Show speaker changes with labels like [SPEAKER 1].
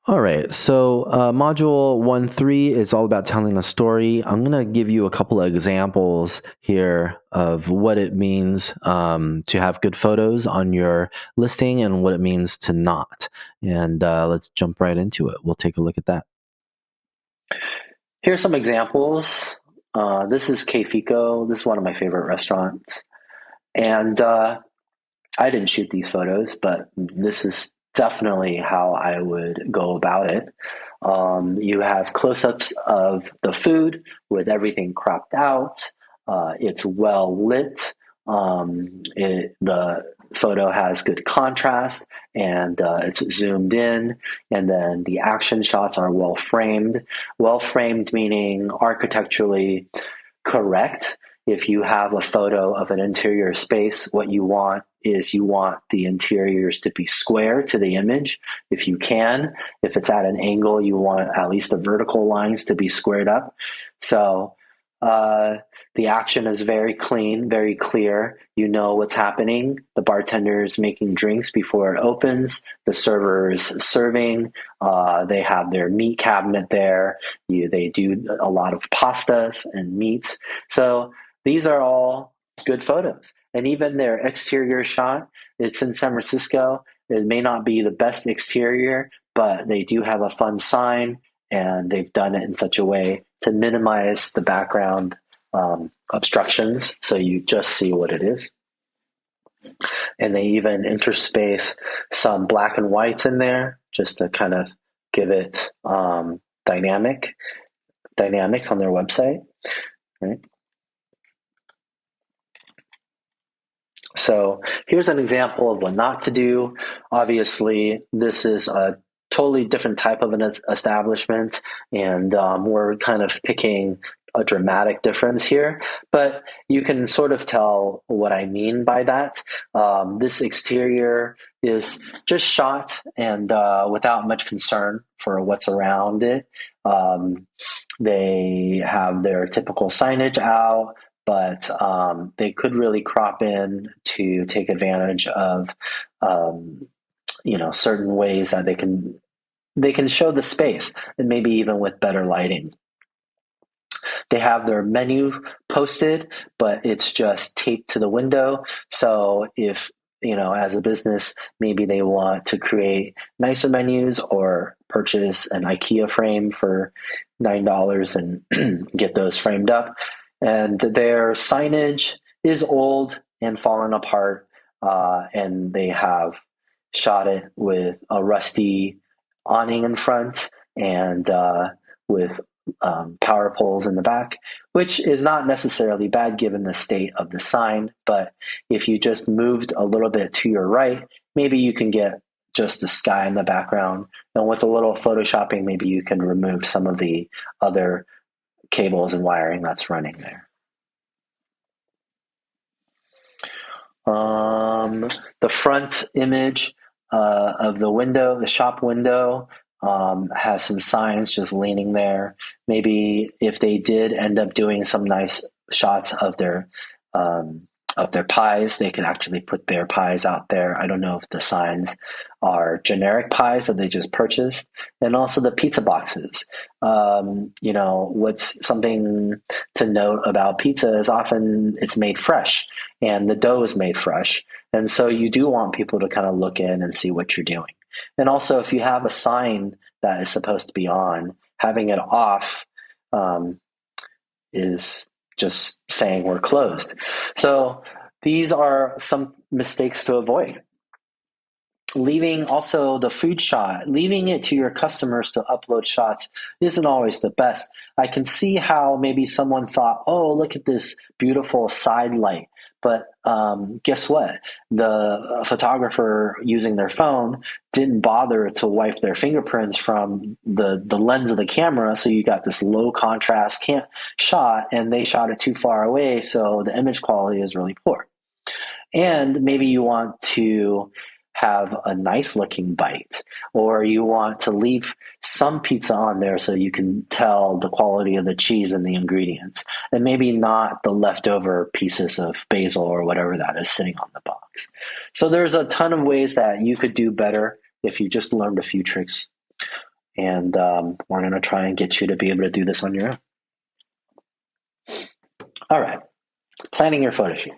[SPEAKER 1] All right, so module 1.3 is all about telling a story. I'm going to give you a couple of examples here of what it means to have good photos on your listing and what it means to not. And let's jump right into it. We'll take a look at that.
[SPEAKER 2] Here's some examples. This is Keifiko. This is one of my favorite restaurants. And I didn't shoot these photos, but this is definitely how I would go about it. You have close-ups of the food with everything cropped out. It's well lit. The photo has good contrast and it's zoomed in. And then the action shots are well framed. Well framed meaning architecturally correct. If you have a photo of an interior space, what you want is you want the interiors to be square to the image if you can. If it's at an angle, you want at least the vertical lines to be squared up. So the action is very clean, very clear. You know what's happening. The bartender is making drinks before it opens. The server is serving. They have their meat cabinet there. They do a lot of pastas and meats. So these are all good photos. And even their exterior shot, it's in San Francisco. It may not be the best exterior, but they do have a fun sign and they've done it in such a way to minimize the background obstructions so you just see what it is. And they even interspace some black and whites in there just to kind of give it dynamics on their website, right? So here's an example of what not to do. Obviously, this is a totally different type of an establishment, and we're kind of picking a dramatic difference here, but you can sort of tell what I mean by that. This exterior is just shot and without much concern for what's around it. They have their typical signage out, but they could really crop in to take advantage of certain ways that they can show the space, and maybe even with better lighting. They have their menu posted, but it's just taped to the window. So if, as a business, maybe they want to create nicer menus or purchase an IKEA frame for $9 and get those framed up. And their signage is old and fallen apart, and they have shot it with a rusty awning in front and with power poles in the back, which is not necessarily bad given the state of the sign. But if you just moved a little bit to your right, maybe you can get just the sky in the background. And with a little photoshopping, maybe you can remove some of the other cables and wiring that's running there. The front image of the window, the shop window, has some signs just leaning there. Maybe if they did end up doing some nice shots of their pies, they could actually put their pies out there. I don't know if the signs are generic pies that they just purchased, and also the pizza boxes. What's something to note about pizza is often it's made fresh, and the dough is made fresh, and so you do want people to kind of look in and see what you're doing. And also, if you have a sign that is supposed to be on, having it off is just saying we're closed. So these are some mistakes to avoid. Leaving also the food shot, leaving it to your customers to upload shots isn't always the best. I can see how maybe someone thought, oh, look at this beautiful side light. But guess what? The photographer using their phone didn't bother to wipe their fingerprints from the lens of the camera. So you got this low contrast shot, and they shot it too far away. So the image quality is really poor. And maybe you want to have a nice looking bite, or you want to leave some pizza on there so you can tell the quality of the cheese and the ingredients, and maybe not the leftover pieces of basil or whatever that is sitting on the box. So there's a ton of ways that you could do better if you just learned a few tricks. And we're going to try and get you to be able to do this on your own. All right, planning your photo shoot.